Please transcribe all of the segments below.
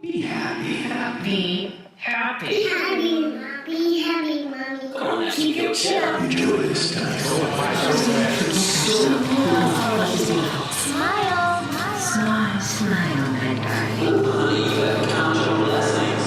Be happy, happy, happy. Be happy, be happy, mommy. Come on, keep your chill. Enjoy this time. Smile, Smile, smile, my darling. Honey, you gotta count your blessings.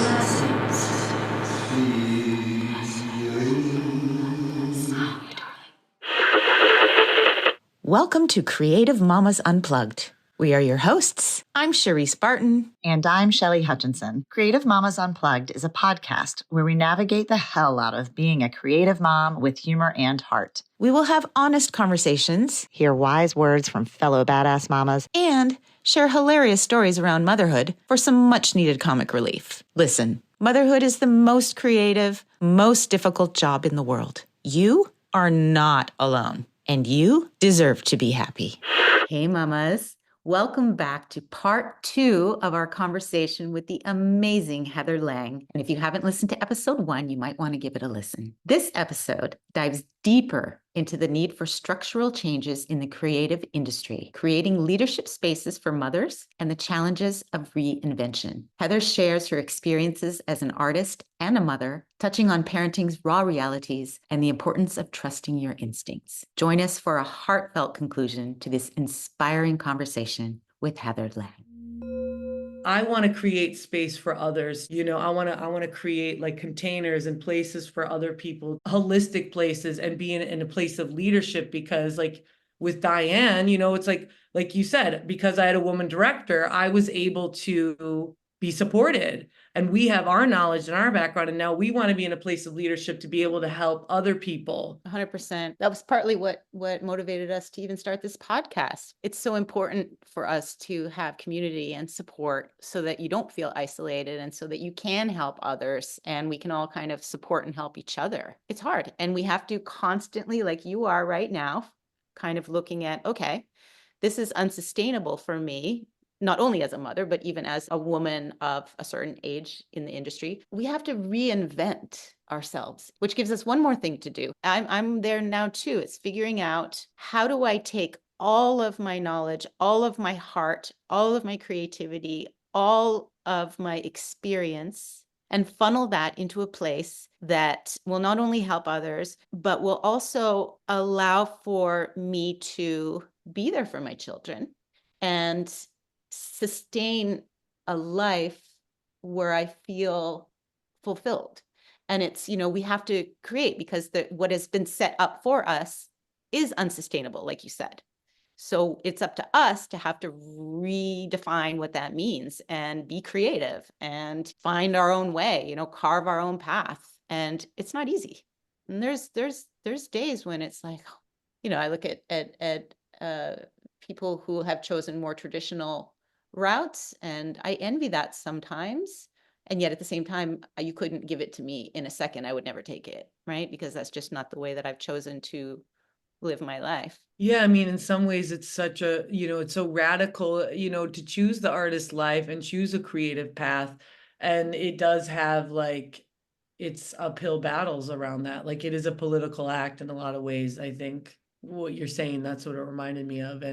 Welcome to Creative Mamas Unplugged. We are your hosts. I'm Cherice Barton. And I'm Shelly Hutchinson. Creative Mamas Unplugged is a podcast where we navigate the hell out of being a creative mom with humor and heart. We will have honest conversations, Hear wise words from fellow badass mamas. and share hilarious stories around motherhood for some much-needed comic relief. Listen, motherhood is the most creative, most difficult job in the world. You are not alone, and you deserve to be happy. Hey, mamas. Welcome back to part 2 of our conversation with the amazing Heather Lang. And if you haven't listened to episode 1, you might want to give it a listen. This episode dives deeper into the need for structural changes in the creative industry, creating leadership spaces for mothers and the challenges of reinvention. Heather shares her experiences as an artist and a mother, touching on parenting's raw realities and the importance of trusting your instincts. Join us for a heartfelt conclusion to this inspiring conversation with Heather Lang. I want to create space for others. I want to create like containers and places for other people, holistic places, and be in a place of leadership, because like with Diane, it's like you said, because I had a woman director, I was able to be supported, and we have our knowledge and our background, and now we want to be in a place of leadership to be able to help other people. 100%. That was partly what motivated us to even start this podcast. It's so important for us to have community and support so that you don't feel isolated and so that you can help others, and we can all kind of support and help each other. It's hard, and we have to constantly, like you are right now, kind of looking at, okay, this is unsustainable for me, not only as a mother, but even as a woman of a certain age in the industry. We have to reinvent ourselves, which gives us one more thing to do. I'm there now too. It's figuring out, how do I take all of my knowledge, all of my heart, all of my creativity, all of my experience, and funnel that into a place that will not only help others, but will also allow for me to be there for my children and sustain a life where I feel fulfilled. And it's, we have to create, because what has been set up for us is unsustainable, like you said. So it's up to us to have to redefine what that means and be creative and find our own way, carve our own path. And it's not easy. And there's days when it's like, I look at people who have chosen more traditional routes, and I envy that sometimes. And yet at the same time, you couldn't give it to me in a second. I would never take it, right? Because that's just not the way that I've chosen to live my life. Yeah, I mean, in some ways it's such a, it's so radical, to choose the artist life and choose a creative path. And it does have like, it's uphill battles around that. Like, it is a political act in a lot of ways. I think what you're saying, that's what it reminded me of.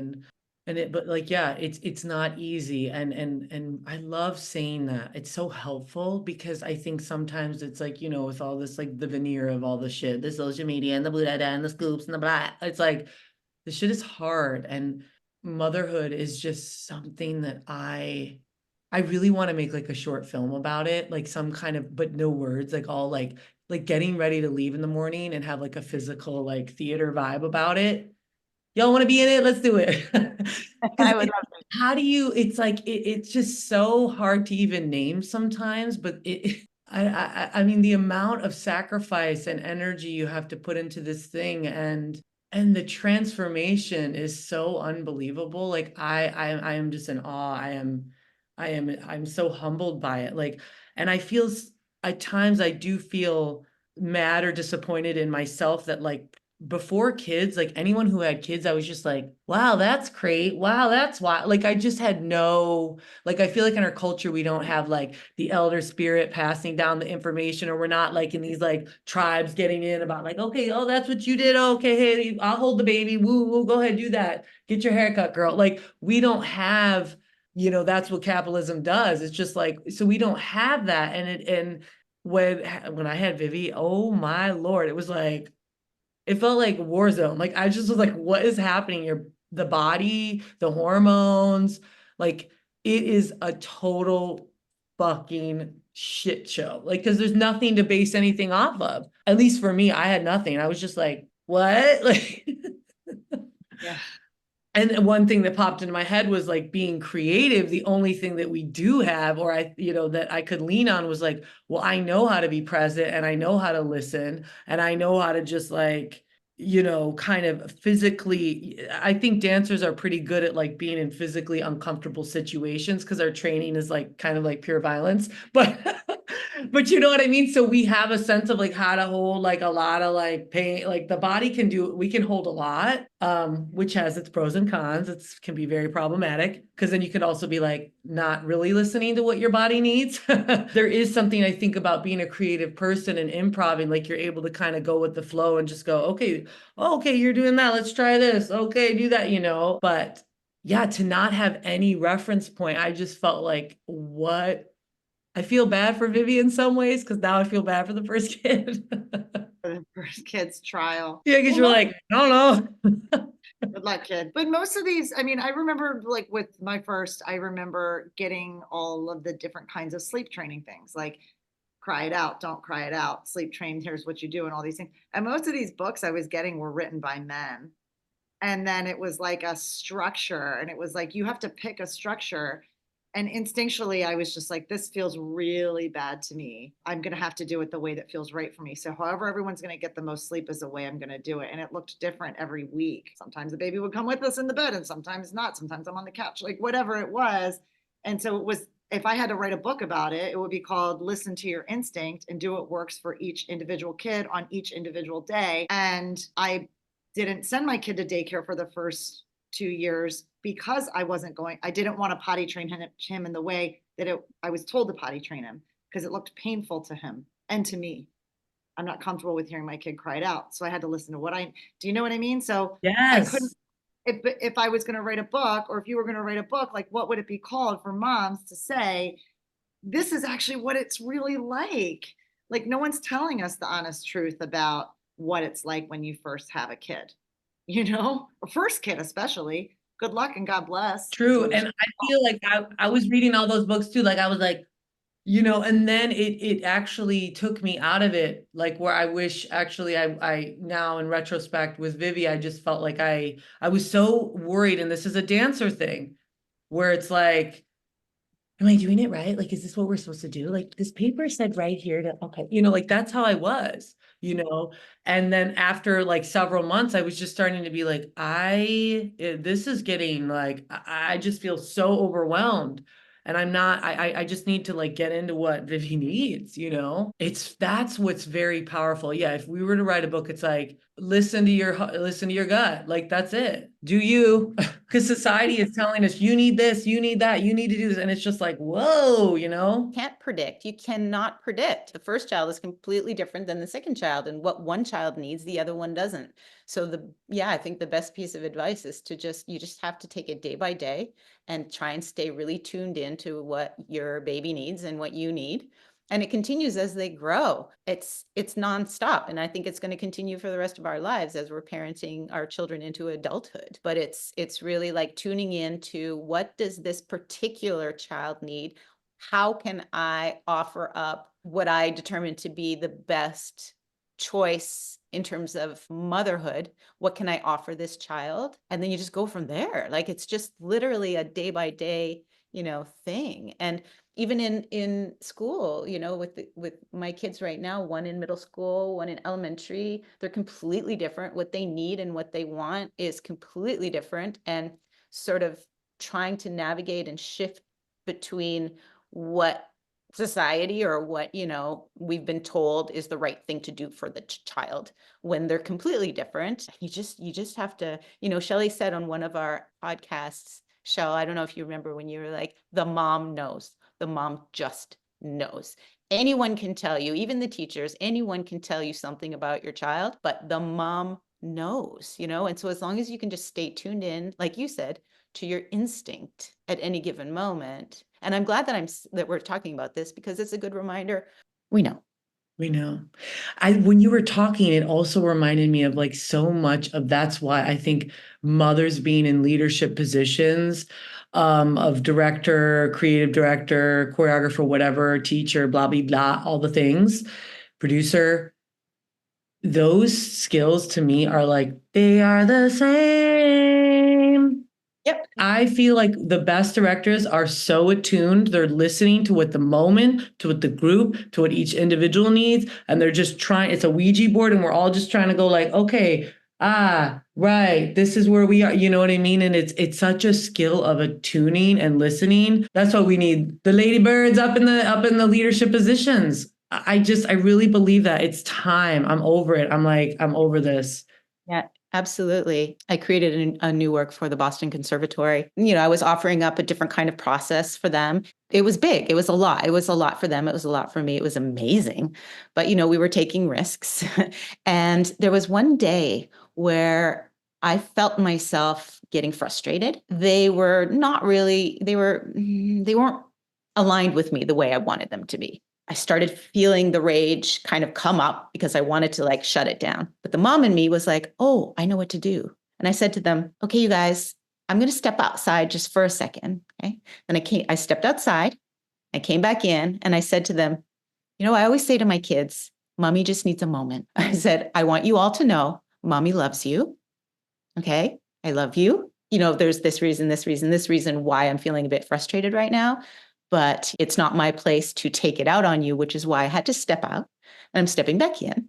But like, yeah, it's not easy. And I love saying that. It's so helpful, because I think sometimes it's like, with all this, like the veneer of all the shit, the social media and the blah, blah, blah, and the scoops and the blah, it's like, the shit is hard. And motherhood is just something that I really want to make like a short film about it, like some kind of, but no words, like all like getting ready to leave in the morning and have like a physical, like theater vibe about it. Y'all want to be in it? Let's do it. I would love to. How do you, it's like, it's just so hard to even name sometimes, but I mean, the amount of sacrifice and energy you have to put into this thing, and the transformation is so unbelievable. Like I am just in awe. I'm so humbled by it. Like, and I feel at times I do feel mad or disappointed in myself that like before kids, like anyone who had kids, I was just like, wow, that's great. Wow, that's why. Like, I just had no, like, I feel like in our culture, we don't have like the elder spirit passing down the information, or we're not like in these like tribes getting in about like, okay, oh, that's what you did. Okay, hey, I'll hold the baby. Woo, woo, go ahead, do that. Get your haircut, girl. Like, we don't have you know, that's what capitalism does. It's just like, so we don't have that. And when I had Vivi, oh my Lord, it was like, it felt like war zone. Like I just was like, what is happening? The body, the hormones, like it is a total fucking shit show. Like, because there's nothing to base anything off of. At least for me, I had nothing. I was just like, what? Like, Yeah. and one thing that popped into my head was like being creative. The only thing that we do have, or that I could lean on was like, well, I know how to be present and I know how to listen and I know how to just like, kind of physically, I think dancers are pretty good at like being in physically uncomfortable situations because our training is like kind of like pure violence. But but you know what I mean? So we have a sense of like how to hold like a lot of like pain, like the body we can hold a lot, which has its pros and cons. It can be very problematic because then you could also be like not really listening to what your body needs. There is something I think about being a creative person and improvising, like you're able to kind of go with the flow and just go, okay, you're doing that. Let's try this. Okay, do that, but yeah, to not have any reference point, I just felt like, what? I feel bad for Vivi in some ways because now I feel bad for the first kid. For the first kid's trial. Yeah, because you're like, I don't know. Good luck, kid. But most of these, I mean, I remember like with my first, I remember getting all of the different kinds of sleep training things, like cry it out, don't cry it out, sleep train, here's what you do, and all these things. And most of these books I was getting were written by men. And then it was like a structure, and it was like you have to pick a structure. And instinctually, I was just like, this feels really bad to me. I'm going to have to do it the way that feels right for me. So, however, everyone's going to get the most sleep is the way I'm going to do it. And it looked different every week. Sometimes the baby would come with us in the bed, and sometimes not. Sometimes I'm on the couch, like whatever it was. And so it was, if I had to write a book about it, it would be called Listen to Your Instinct and Do What Works for Each Individual Kid on Each Individual Day. And I didn't send my kid to daycare for the first 2 years because I didn't want to potty train him in the way that I was told to potty train him because it looked painful to him and to me. I'm not comfortable with hearing my kid cry it out. So I had to listen to do you know what I mean? So I couldn't, Yes. if I was going to write a book, or if you were going to write a book, like what would it be called for moms to say, this is actually what it's really like? Like no one's telling us the honest truth about what it's like when you first have a kid, or first kid, especially. Good luck and God bless. True. And I feel like I was reading all those books too. Like I was like, and then it actually took me out of it. Like where I wish actually I now in retrospect with Vivi, I just felt like I was so worried. And this is a dancer thing where it's like, am I doing it right? Like, is this what we're supposed to do? Like this paper said right here to, okay, like that's how I was, and then after like several months, I was just starting to be like, this is getting like, I just feel so overwhelmed. And I just need to like get into what Vivi needs, that's what's very powerful. Yeah. If we were to write a book, it's like, listen to your gut. Like, that's it. Do you, because society is telling us, you need this, you need that, you need to do this. And it's just like, whoa, Can't predict. You cannot predict. The first child is completely different than the second child, and what one child needs, the other one doesn't. So I think the best piece of advice is you just have to take it day by day and try and stay really tuned into what your baby needs and what you need. And it continues as they grow. It's nonstop. And I think it's going to continue for the rest of our lives as we're parenting our children into adulthood. But it's really like tuning into, what does this particular child need? How can I offer up what I determine to be the best choice in terms of motherhood? What can I offer this child? And then you just go from there. Like it's just literally a day by day, thing. And even in school, with my kids right now, one in middle school, one in elementary, they're completely different. What they need and what they want is completely different, and sort of trying to navigate and shift between what society or what we've been told is the right thing to do for the child when they're completely different. You just have to, Shelly said on one of our podcasts, Shell, I don't know if you remember when you were like, the mom knows, the mom just knows. Anyone can tell you, even the teachers, anyone can tell you something about your child, but the mom knows, and so as long as you can just stay tuned in, like you said, to your instinct at any given moment. And I'm glad that we're talking about this because it's a good reminder. We know. We know. When you were talking, it also reminded me of like so much of that's why I think mothers being in leadership positions of director, creative director, choreographer, whatever, teacher, blah, blah, blah, all the things, producer, those skills to me are like, they are the same. Yep. I feel like the best directors are so attuned. They're listening to what the moment, to what the group, to what each individual needs. And they're just trying, it's a Ouija board and we're all just trying to go like, okay, right, this is where we are. You know what I mean? And it's such a skill of attuning and listening. That's why we need the ladybirds up in the leadership positions. I really believe that it's time. I'm over it. I'm over this. Yeah. Absolutely. I created a new work for the Boston Conservatory. I was offering up a different kind of process for them. It was big. It was a lot. It was a lot for them. It was a lot for me. It was amazing. But, we were taking risks. And there was one day where I felt myself getting frustrated. They weren't aligned with me the way I wanted them to be. I started feeling the rage kind of come up because I wanted to like shut it down. But the mom in me was like, oh, I know what to do. And I said to them, okay, you guys, I'm going to step outside just for a second. Okay. Then I stepped outside. I came back in and I said to them, I always say to my kids, mommy just needs a moment. I said, I want you all to know mommy loves you. Okay. I love you. There's this reason why I'm feeling a bit frustrated right now. But it's not my place to take it out on you, which is why I had to step out and I'm stepping back in.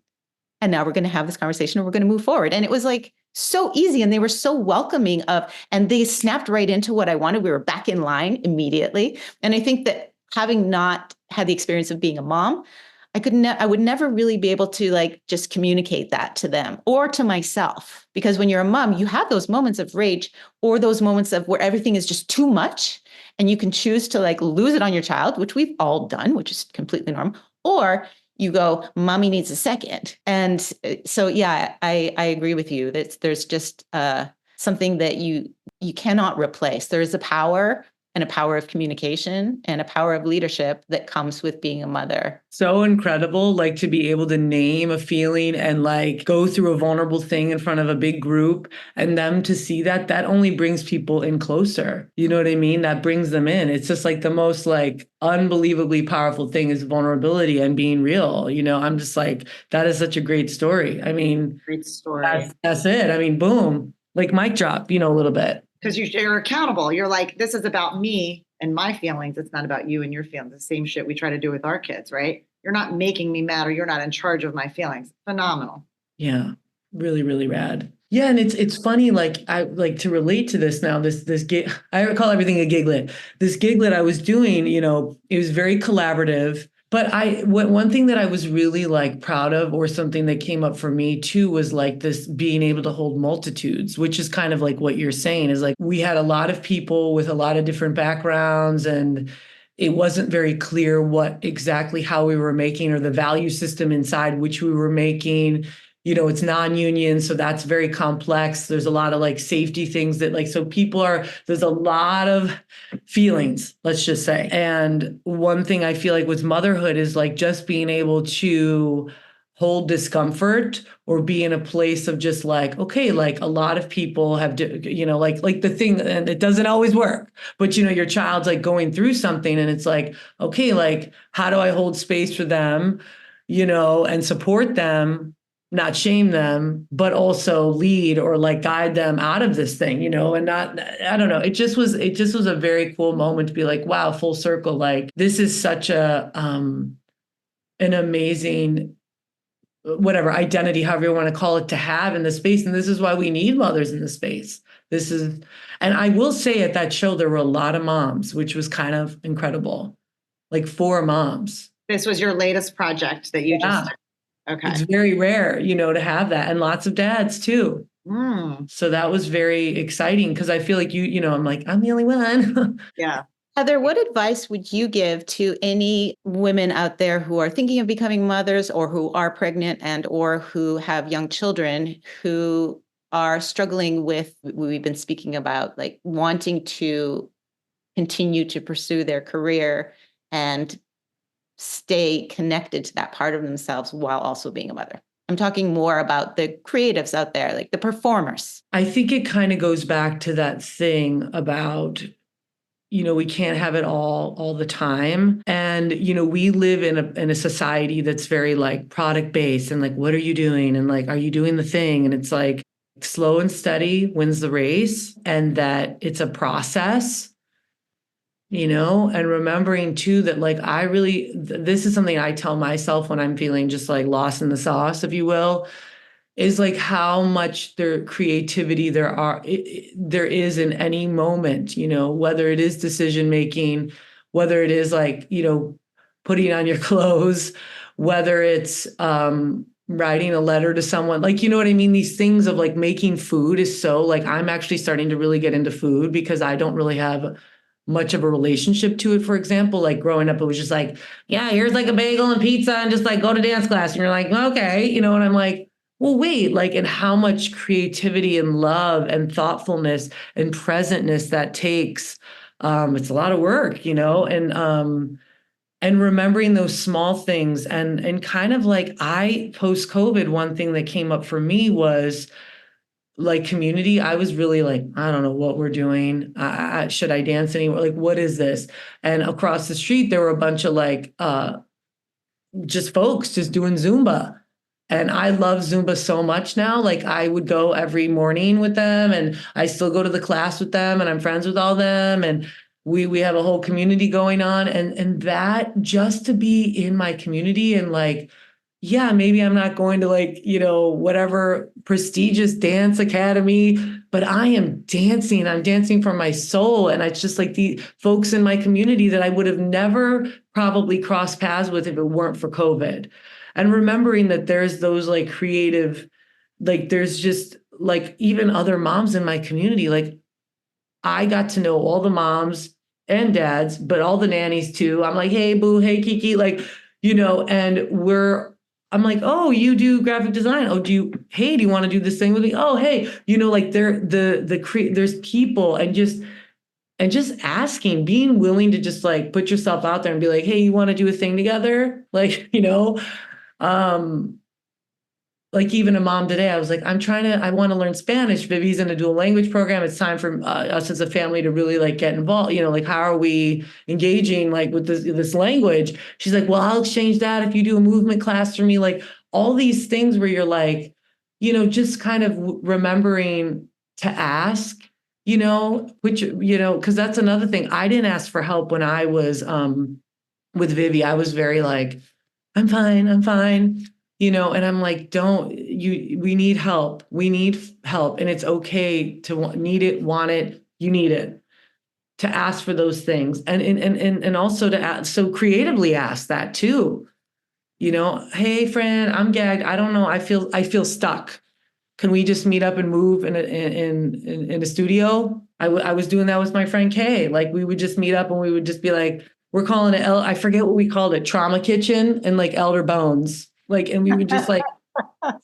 And now we're going to have this conversation and we're going to move forward. And it was like so easy. And they were so welcoming and they snapped right into what I wanted. We were back in line immediately. And I think that having not had the experience of being a mom, I would never really be able to like just communicate that to them or to myself. Because when you're a mom, you have those moments of rage or those moments of where everything is just too much. And you can choose to like lose it on your child, which we've all done, which is completely normal. Or you go, mommy needs a second. And so, yeah, I agree with you that there's just something that you cannot replace. There is a power and a power of communication and a power of leadership that comes with being a mother. So incredible, like to be able to name a feeling and like go through a vulnerable thing in front of a big group and them to see that only brings people in closer. You know what I mean? That brings them in. It's just like the most like unbelievably powerful thing is vulnerability and being real. I'm just like, that is such a great story. I mean, Great story. That's it. I mean, boom, like mic drop, a little bit. Because you're accountable. You're like, this is about me and my feelings. It's not about you and your feelings. The same shit we try to do with our kids, right? You're not making me mad or you're not in charge of my feelings. Phenomenal. Yeah. Really, really rad. Yeah. And it's funny, like I like to relate to this now, this gig, I call everything a giglet. This giglet I was doing, it was very collaborative. But one thing that I was really like proud of, or something that came up for me too, was like this being able to hold multitudes, which is kind of like what you're saying is like, we had a lot of people with a lot of different backgrounds and it wasn't very clear what exactly how we were making or the value system inside which we were making. It's non-union, so that's very complex. There's a lot of like safety things that like, so there's a lot of feelings, let's just say. And one thing I feel like with motherhood is like just being able to hold discomfort or be in a place of just like, okay, like a lot of people have, like the thing, and it doesn't always work, but your child's like going through something and it's like, okay, like how do I hold space for them, and support them, not shame them, but also lead or like guide them out of this thing, and not, I don't know. It just was a very cool moment to be like, wow, full circle. Like this is such an amazing, whatever identity, however you want to call it, to have in the space. And this is why we need mothers in the space. And I will say at that show, there were a lot of moms, which was kind of incredible. Like 4 moms. This was your latest project that you just did. Okay. It's very rare, to have that, and lots of dads too. So that was very exciting because I feel like I'm like, I'm the only one. Yeah. Heather, what advice would you give to any women out there who are thinking of becoming mothers or who are pregnant and or who have young children who are struggling with what we've been speaking about, like wanting to continue to pursue their career and stay connected to that part of themselves while also being a mother. I'm talking more about the creatives out there, like the performers. I think it kind of goes back to that thing about, we can't have it all the time. And, we live in a society that's very like product based and like, what are you doing? And like, are you doing the thing? And it's like slow and steady wins the race, and that it's a process. And remembering too that like this is something I tell myself when I'm feeling just like lost in the sauce, if you will, is like how much creativity there is in any moment, whether it is decision making, whether it is like, putting on your clothes, whether it's writing a letter to someone, like, you know what I mean? These things of like making food is so like, I'm actually starting to really get into food because I don't really have much of a relationship to it. For example, like growing up, it was just like, yeah, here's like a bagel and pizza and just like go to dance class. And you're like, okay, and I'm like, well, wait, like, and how much creativity and love and thoughtfulness and presentness that takes. It's a lot of work, and remembering those small things and kind of like post-COVID, one thing that came up for me was like community. I was really like, I don't know what we're doing. Should I dance anywhere? Like, what is this? And across the street, there were a bunch of like, just folks just doing Zumba. And I love Zumba so much now. Like I would go every morning with them, and I still go to the class with them, and I'm friends with all them. And we have a whole community going on. And that just to be in my community and like, yeah, maybe I'm not going to like, whatever prestigious dance academy, but I am dancing. I'm dancing for my soul. And it's just like the folks in my community that I would have never probably crossed paths with if it weren't for COVID. And remembering that there's those like creative, like there's just like even other moms in my community. Like I got to know all the moms and dads, but all the nannies too. I'm like, hey, boo, hey, Kiki, like, and I'm like, oh, you do graphic design. Oh, do you want to do this thing with me? Oh, hey, like there's people and just asking, being willing to just like put yourself out there and be like, hey, you want to do a thing together? Like, um, like even a mom today, I was like, I want to learn Spanish. Vivi's in a dual language program. It's time for us as a family to really like get involved. Like, how are we engaging like with this language? She's like, well, I'll exchange that if you do a movement class for me. Like all these things where you're like, just kind of remembering to ask, which, because that's another thing. I didn't ask for help when I was with Vivi. I was very like, I'm fine. And I'm like, we need help. We need help. And it's okay to need it, want it, you need it, to ask for those things. And also to ask, so creatively ask that too. Hey friend, I'm gagged. I don't know. I feel stuck. Can we just meet up and move in a studio? I was doing that with my friend Kay. Like we would just meet up and we would just be like, we're calling it, I forget what we called it, Trauma Kitchen and like Elder Bones. Like, and we would just like,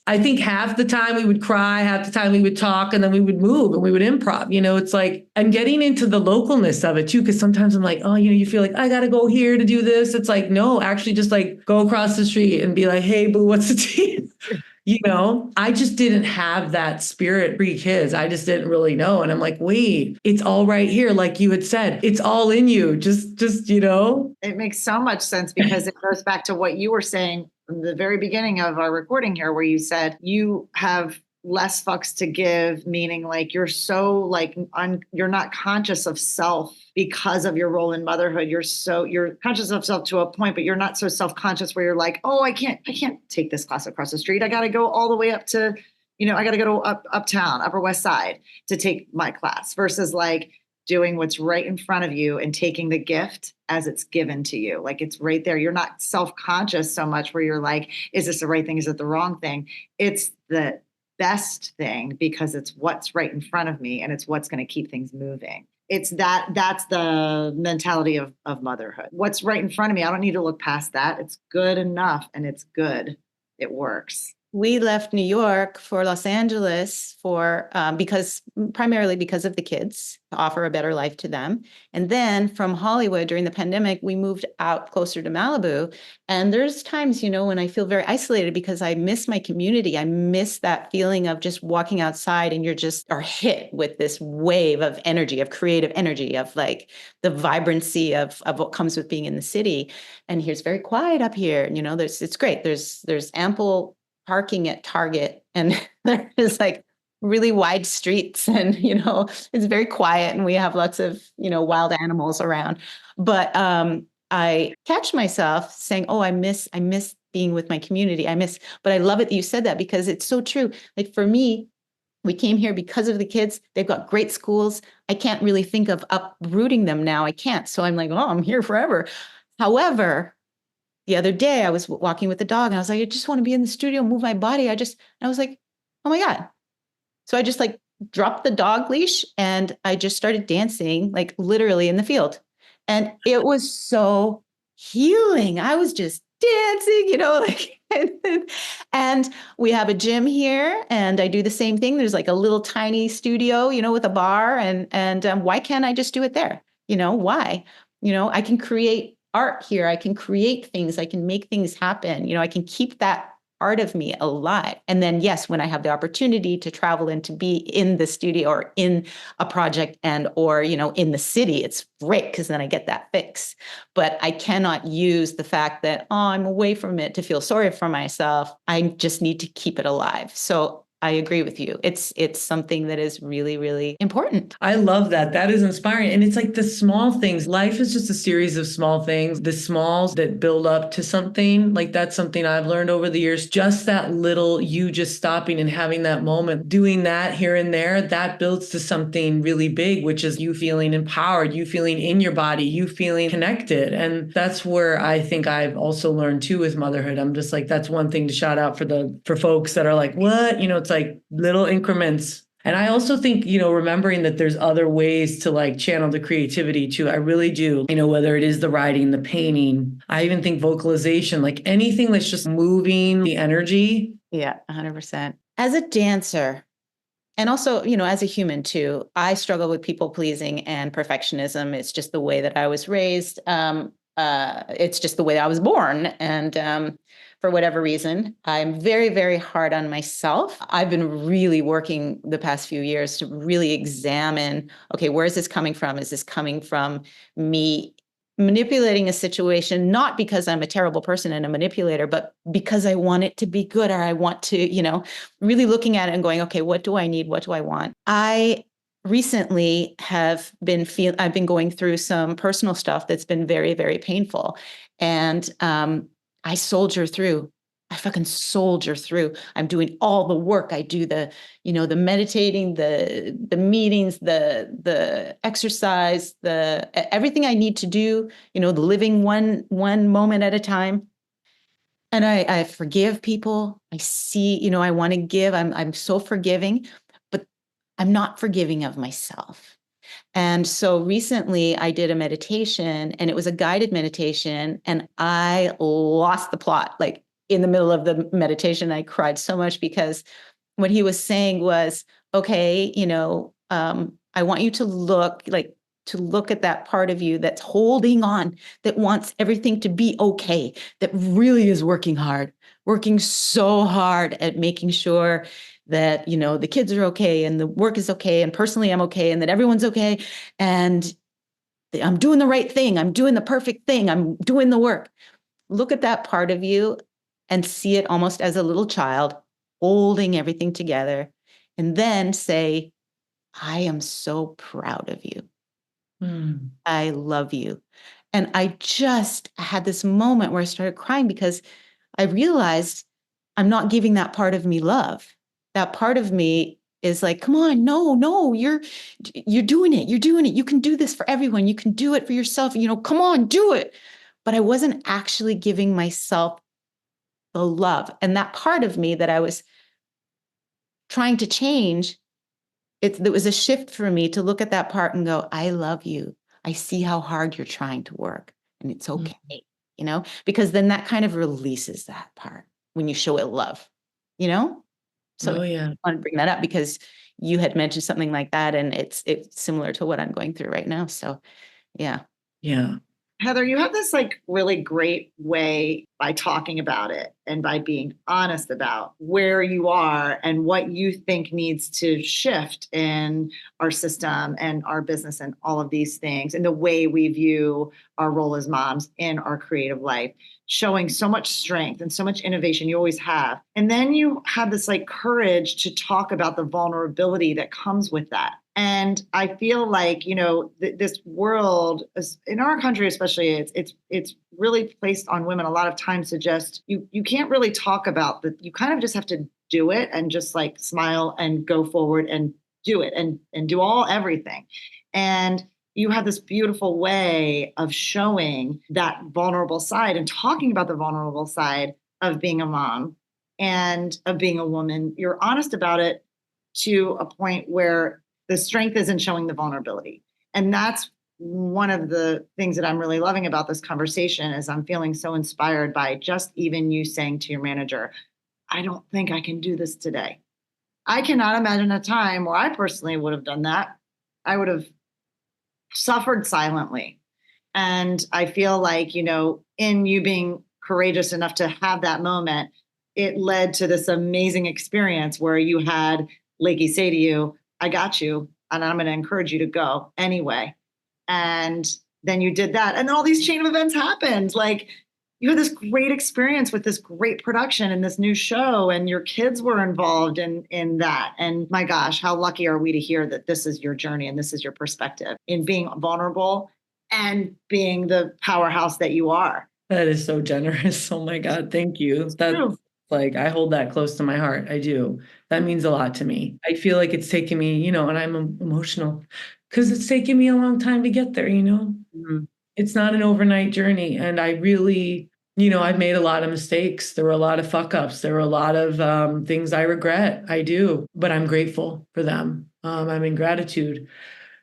I think half the time we would cry, half the time we would talk, and then we would move and we would improv, it's like, and getting into the localness of it too. Cause sometimes I'm like, oh, you feel like I got to go here to do this. It's like, no, actually just like go across the street and be like, hey boo, what's the tea? I just didn't have that spirit pre-kids. I just didn't really know. And I'm like, wait, it's all right here. Like you had said, it's all in you. Just. It makes so much sense because it goes back to what you were saying from the very beginning of our recording here, where you said you have less fucks to give, meaning like you're so like, you're not conscious of self because of your role in motherhood. You're conscious of self to a point, but you're not so self-conscious where you're like, oh, I can't take this class across the street. I got to go all the way up to, I got to go to uptown, Upper West Side to take my class, versus like doing what's right in front of you and taking the gift as it's given to you. Like it's right there. You're not self-conscious so much where you're like, is this the right thing? Is it the wrong thing? It's the best thing because it's what's right in front of me and it's what's going to keep things moving. That's the mentality of motherhood. What's right in front of me, I don't need to look past that. It's good enough and it's good. It works. we left New York for Los Angeles for primarily because of the kids, to offer a better life to them. And then from Hollywood during the pandemic, we moved out closer to Malibu. And there's times, when I feel very isolated because I miss my community. I miss that feeling of just walking outside and you're just are hit with this wave of energy, of creative energy, of like the vibrancy of what comes with being in the city. And here's very quiet up here. It's great. There's ample parking at Target, and there is like really wide streets, and it's very quiet, and we have lots of wild animals around. But I catch myself saying, "Oh, I miss being with my community. But I love it that you said that, because it's so true. Like for me, we came here because of the kids. They've got great schools. I can't really think of uprooting them now. I can't. So I'm like, oh, I'm here forever. However, the other day I was walking with the dog and I was like, I just want to be in the studio, move my body. I was like, oh my God. So I just like dropped the dog leash and I just started dancing, like literally in the field. And it was so healing. I was just dancing, like, and we have a gym here and I do the same thing. There's like a little tiny studio, with a bar, and why can't I just do it there? Why? I can create art here. I can create things. I can make things happen. I can keep that part of me alive. And then, yes, when I have the opportunity to travel and to be in the studio or in a project or, in the city, it's great because then I get that fix. But I cannot use the fact that, I'm away from it to feel sorry for myself. I just need to keep it alive. So I agree with you. It's something that is really, really important. I love that. That is inspiring. And it's like the small things. Life is just a series of small things, the smalls that build up to something. Like that's something I've learned over the years. Just that little, you just stopping and having that moment, doing that here and there, that builds to something really big, which is you feeling empowered, you feeling in your body, you feeling connected. And that's where I think I've also learned too with motherhood. I'm just like, that's one thing to shout out for folks that are like, what? It's like little increments. And I also think, remembering that there's other ways to like channel the creativity too. I really do, whether it is the writing, the painting, I even think vocalization, like anything that's just moving the energy. Yeah, 100%. As a dancer, and also, as a human too, I struggle with people pleasing and perfectionism. It's just the way that I was raised. It's just the way I was born. And for whatever reason, I'm very, very hard on myself. I've been really working the past few years to really examine, okay, where is this coming from? Is this coming from me manipulating a situation, not because I'm a terrible person and a manipulator, but because I want it to be good, or I want to, really looking at it and going, okay, what do I need? What do I want? I recently I've been going through some personal stuff that's been very, very painful. And I soldier through. I fucking soldier through. I'm doing all the work. I do the meditating, the meetings, the exercise, everything I need to do, the living one moment at a time. And I forgive people. I see, I want to give. I'm so forgiving, but I'm not forgiving of myself. And so recently I did a meditation, and it was a guided meditation, and I lost the plot. Like in the middle of the meditation, I cried so much because what he was saying was, okay, I want you to look at that part of you that's holding on, that wants everything to be okay, that really is working so hard at making sure that, the kids are okay and the work is okay and personally I'm okay and that everyone's okay and I'm doing the right thing. I'm doing the perfect thing. I'm doing the work. Look at that part of you and see it almost as a little child holding everything together, and then say, I am so proud of you. I love you. And I just had this moment where I started crying because I realized I'm not giving that part of me love. That part of me is like, come on, no, you're doing it. You're doing it. You can do this for everyone. You can do it for yourself. Come on, do it. But I wasn't actually giving myself the love. And that part of me that I was trying to change, there was a shift for me to look at that part and go, I love you. I see how hard you're trying to work, and it's okay, because then that kind of releases that part when you show it love. you know? So Oh yeah. I want to bring that up because you had mentioned something like that, and it's similar to what I'm going through right now. So yeah. Yeah. Heather, you have this like really great way by talking about it and by being honest about where you are and what you think needs to shift in our system and our business and all of these things and the way we view our role as moms in our creative life, showing so much strength and so much innovation you always have. And then you have this like courage to talk about the vulnerability that comes with that. And I feel like, this world in our country, especially, it's really placed on women a lot of times to just, you can't really talk about that. You kind of just have to do it and just like smile and go forward and do it and do everything. And you have this beautiful way of showing that vulnerable side and talking about the vulnerable side of being a mom and of being a woman. You're honest about it to a point where the strength is in showing the vulnerability. And that's one of the things that I'm really loving about this conversation is I'm feeling so inspired by just even you saying to your manager, I don't think I can do this today. I cannot imagine a time where I personally would have done that. I would have suffered silently. And I feel like, in you being courageous enough to have that moment, it led to this amazing experience where you had Lakey say to you, I got you, and I'm going to encourage you to go anyway. And then you did that. And then all these chain of events happened. Like you had this great experience with this great production and this new show, and your kids were involved in that. And my gosh, how lucky are we to hear that this is your journey and this is your perspective in being vulnerable and being the powerhouse that you are. That is so generous. Oh my God. Thank you. That's True. like, I hold that close to my heart. I do. That means a lot to me. I feel like it's taken me, and I'm emotional because it's taken me a long time to get there, Mhm. It's not an overnight journey. And I really, I've made a lot of mistakes. There were a lot of fuck ups. There were a lot of things I regret. I do, but I'm grateful for them. I'm in gratitude.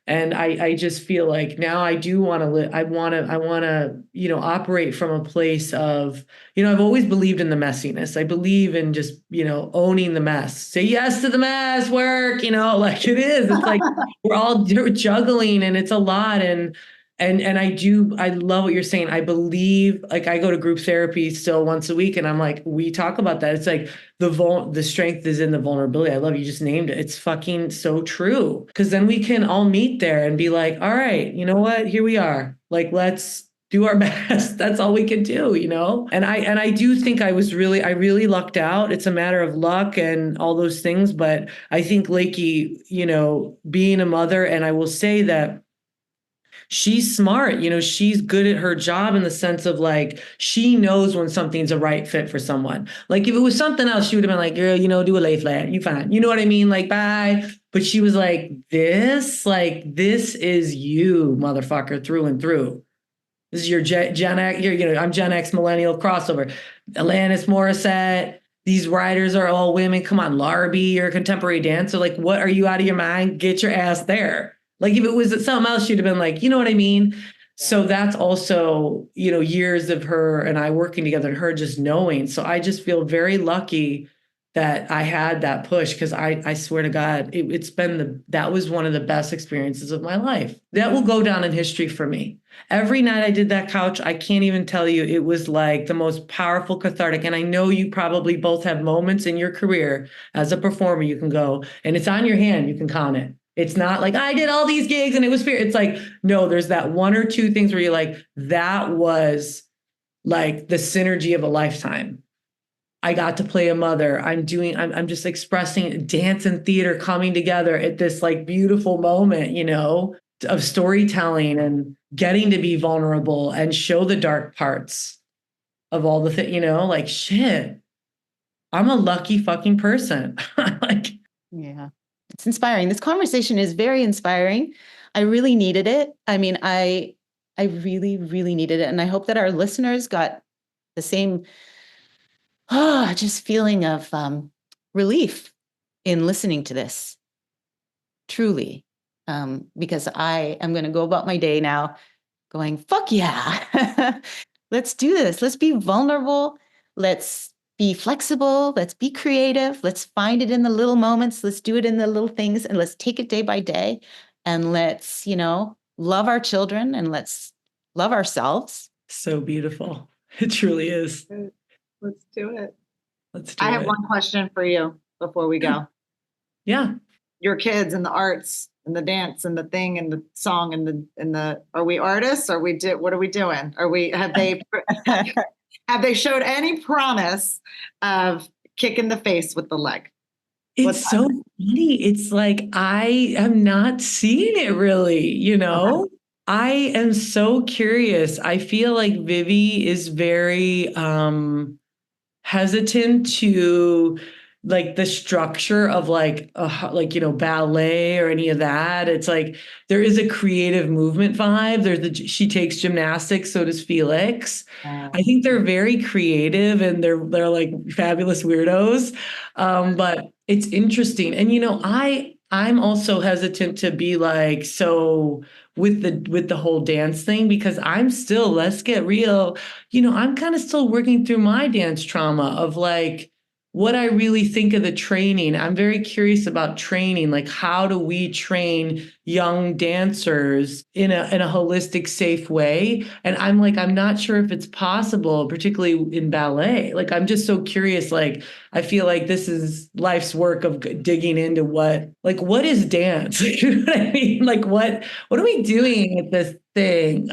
And I just feel like now I do want to live. I want to, operate from a place of, I've always believed in the messiness. I believe in just, owning the mess. Say yes to the mess, work, like it is. It's like we're all juggling and it's a lot. And I love what you're saying. I believe, like I go to group therapy still once a week and I'm like, we talk about that. It's like the strength is in the vulnerability. I love you just named it. It's fucking so true. Cause then we can all meet there and be like, all right, you know what? Here we are. Like, let's do our best. That's all we can do, And I do think I really lucked out. It's a matter of luck and all those things. But I think Lakey, being a mother, and I will say that she's smart, she's good at her job in the sense of like, she knows when something's a right fit for someone. Like if it was something else, she would have been like, girl, do a lay flat. You fine. You know what I mean? Like, bye. But she was like, this is you, motherfucker, through and through. This is your Gen X, I'm Gen X millennial crossover. Alanis Morissette. These writers are all women. Come on, Larby, you're a contemporary dancer. Like, what are you out of your mind? Get your ass there. Like if it was something else, she'd have been like, you know what I mean? So that's also, years of her and I working together and her just knowing. So I just feel very lucky that I had that push because I swear to God, that was one of the best experiences of my life. That will go down in history for me. Every night I did that couch, I can't even tell you, it was like the most powerful cathartic. And I know you probably both have moments in your career as a performer, you can go and it's on your hand, you can count it. It's not like I did all these gigs and it was fair. It's like, no, there's that one or two things where you're like, that was like the synergy of a lifetime. I got to play a mother. I'm just expressing dance and theater coming together at this like beautiful moment, of storytelling and getting to be vulnerable and show the dark parts of all the things, like shit. I'm a lucky fucking person. Like, Yeah. It's inspiring. This conversation is very inspiring. I really needed it. I mean, I really, really needed it. And I hope that our listeners got the same just feeling of relief in listening to this. Truly. Because I am going to go about my day now going, fuck yeah. Let's do this. Let's be vulnerable. Let's be flexible. Let's be creative. Let's find it in the little moments. Let's do it in the little things, and let's take it day by day. And let's, love our children, and let's love ourselves. So beautiful. It truly is. Let's do it. Let's do I have it. one question for you before we go. Yeah. Your kids and the arts and the dance and the thing and the song and the are we artists? What are we doing? Have they showed any promise of kicking the face with the leg? It's so funny. It's like I am not seeing it really, I am so curious. I feel like Vivi is very hesitant to like the structure of like ballet or any of that. It's like there is a creative movement vibe. She takes gymnastics, so does Felix. I think they're very creative and they're like fabulous weirdos. But it's interesting. And I'm also hesitant to be like so with the whole dance thing, because I'm still, let's get real, I'm kind of still working through my dance trauma of like what I really think of the training. I'm very curious about training. Like, how do we train young dancers in a holistic, safe way? And I'm like, I'm not sure if it's possible, particularly in ballet. Like, I'm just so curious. Like, I feel like this is life's work of digging into what is dance? You know what I mean? Like, what are we doing with this thing?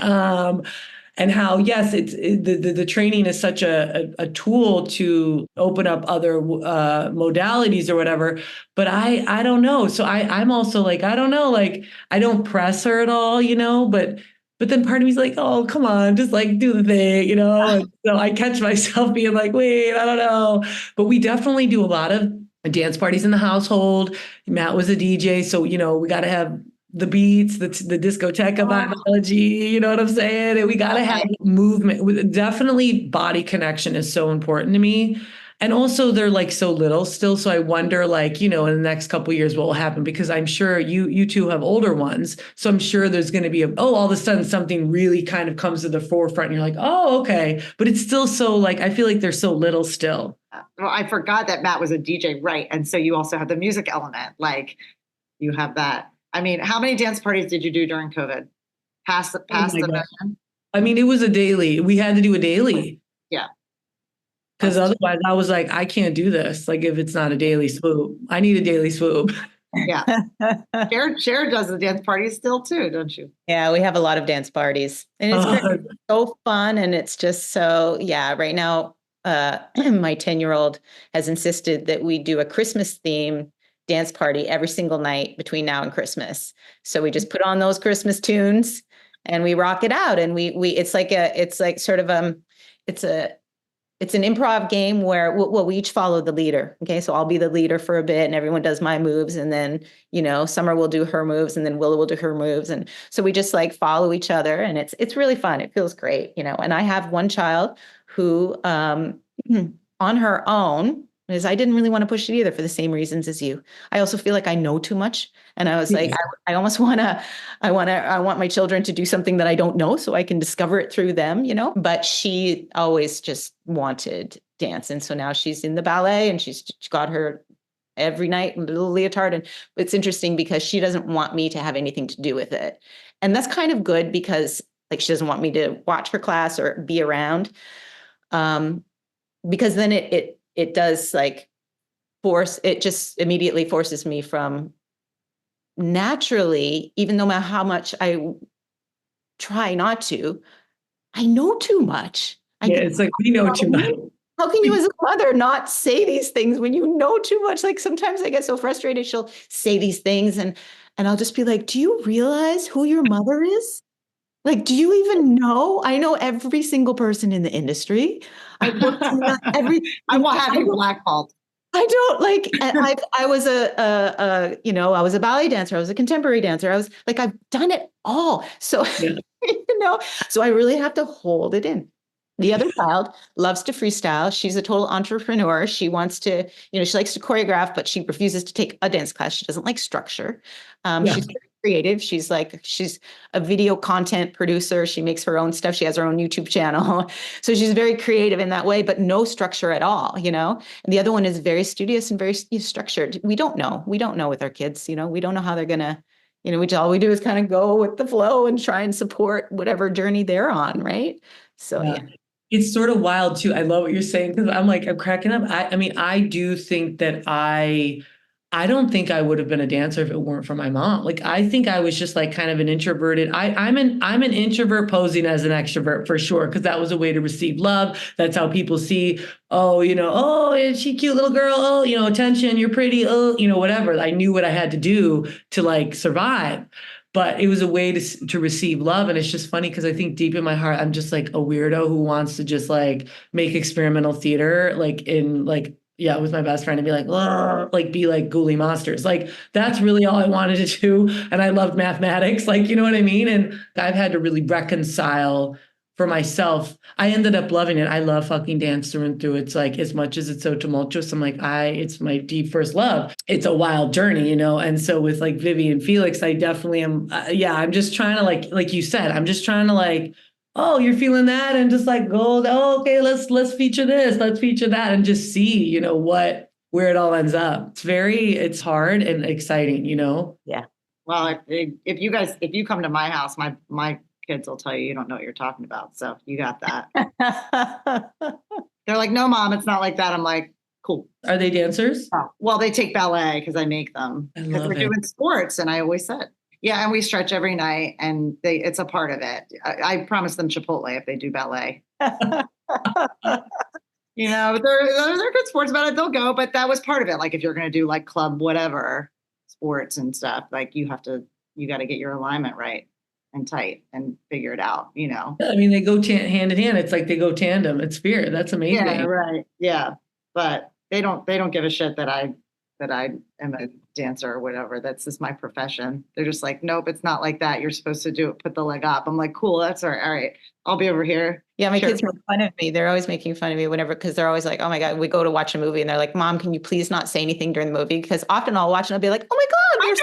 And how, yes, the training is such a tool to open up other modalities or whatever. But I don't know. So I'm also like, I don't know, like I don't press her at all, but then part of me is like, oh, come on, just like do the thing, And so I catch myself being like, wait, I don't know. But we definitely do a lot of dance parties in the household. Matt was a DJ, so we got to have the beats, the discoteca analogy, you know what I'm saying? And we got to have movement. Definitely body connection is so important to me. And also they're like so little still. So I wonder like, in the next couple of years, what will happen? Because I'm sure you two have older ones. So I'm sure there's going to be all of a sudden something really kind of comes to the forefront. And you're like, oh, okay. But it's still so like, I feel like they're so little still. Well, I forgot that Matt was a DJ, right? And so you also have the music element, like you have that. I mean, how many dance parties did you do during COVID? Past the million? I mean, it was a daily. We had to do a daily. Yeah. Because otherwise I was like, I can't do this. Like if it's not a daily swoop, I need a daily swoop. Yeah. Cher does the dance parties still too, don't you? Yeah, we have a lot of dance parties. And it's great. It's so fun. And it's just so, right now, my 10-year-old has insisted that we do a Christmas theme dance party every single night between now and Christmas. So we just put on those Christmas tunes and we rock it out. And it's an improv game where we each follow the leader. Okay. So I'll be the leader for a bit and everyone does my moves. And then, Summer will do her moves and then Willow will do her moves. And so we just like follow each other and it's really fun. It feels great, and I have one child who, on her own, is I didn't really want to push it either for the same reasons as you. I also feel like I know too much. And I was like, I almost I want my children to do something that I don't know so I can discover it through them, but she always just wanted dance. And so now she's in the ballet and she's got her every night little leotard. And it's interesting because she doesn't want me to have anything to do with it. And that's kind of good because like, she doesn't want me to watch her class or be around. Because then it does like it just immediately forces me from naturally, even no matter how much I try not to, I know too much. It's like, we know too much. How can you as a mother not say these things when you know too much? Like sometimes I get so frustrated, she'll say these things and I'll just be like, do you realize who your mother is? Like, do you even know? I know every single person in the industry. I won't have you blackballed. I don't like, I was I was a ballet dancer. I was a contemporary dancer. I was like, I've done it all. So, so I really have to hold it in. The other child loves to freestyle. She's a total entrepreneur. She wants to, she likes to choreograph, but she refuses to take a dance class. She doesn't like structure. She's very creative. She's a video content producer. She makes her own stuff. She has her own YouTube channel. So she's very creative in that way, but no structure at all, And the other one is very studious and very structured. We don't know with our kids, we don't know how they're going to, all we do is kind of go with the flow and try and support whatever journey they're on. Right. So, yeah. It's sort of wild too. I love what you're saying because I'm cracking up. I mean, I do think that I don't think I would have been a dancer if it weren't for my mom. Like, I think I was just like kind of an introverted. I'm an introvert posing as an extrovert for sure, because that was a way to receive love. That's how people see, oh, oh, is she cute little girl? Oh, attention, you're pretty. Oh, whatever. I knew what I had to do to like survive. But it was a way to receive love. And it's just funny because I think deep in my heart, I'm just like a weirdo who wants to just like make experimental theater, like in like, yeah, with my best friend and be like, be like ghouly monsters. Like, that's really all I wanted to do. And I loved mathematics, like, you know what I mean? And I've had to really reconcile for myself. I ended up loving it. I love fucking dance through and through. It's like, as much as it's so tumultuous, I'm like, it's my deep first love. It's a wild journey, And so with like Vivi and Felix, I definitely am. I'm just trying to like you said, I'm just trying to like, oh, you're feeling that, and just like go, oh, okay, let's feature this, let's feature that, and just see, where it all ends up. It's hard and exciting, Yeah. Well, if you come to my house, my kids will tell you don't know what you're talking about. So you got that. They're like, no, Mom, it's not like that. I'm like, cool. Are they dancers? Oh, well, they take ballet because I make them. I Because love we're it. doing sports, and I always said, yeah, and we stretch every night, and it's a part of it. I promise them Chipotle if they do ballet. But they're good sports about it. They'll go, but that was part of it. Like, if you're going to do like club whatever sports and stuff, like you got to get your alignment right and tight and figure it out. I mean, they go hand in hand. It's like they go tandem. It's spirit. That's amazing. Yeah, right. Yeah, but they don't give a shit that I am a dancer or whatever. That's just my profession. They're just like, nope, it's not like that. You're supposed to do it, put the leg up. I'm like, cool, that's all right. All right, I'll be over here. Yeah, my Sure. kids make fun of me. They're always making fun of me whenever, because they're always like, oh my God, we go to watch a movie and they're like, Mom, can you please not say anything during the movie? Because often I'll watch and I'll be like, oh my God, there's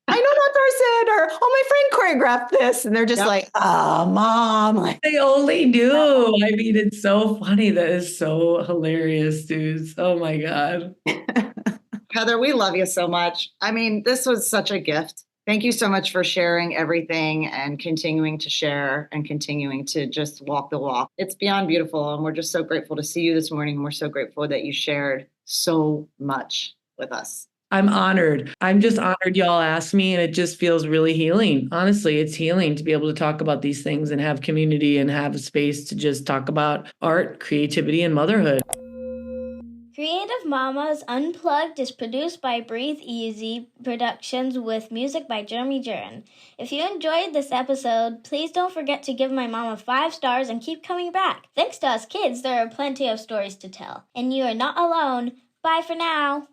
I know that person, or oh, my friend choreographed this. And they're just like, oh, Mom. Like, They only do. I mean, it's so funny. That is so hilarious, dudes. Oh my God. Heather, we love you so much. I mean, this was such a gift. Thank you so much for sharing everything and continuing to share and continuing to just walk the walk. It's beyond beautiful. And we're just so grateful to see you this morning. And we're so grateful that you shared so much with us. I'm honored. I'm just honored y'all asked me, and it just feels really healing. Honestly, it's healing to be able to talk about these things and have community and have a space to just talk about art, creativity, and motherhood. Creative Mamas Unplugged is produced by Breatheasy Productions with music by Jeremy Jurin. If you enjoyed this episode, please don't forget to give my mama 5 stars and keep coming back. Thanks to us kids, there are plenty of stories to tell. And you are not alone. Bye for now.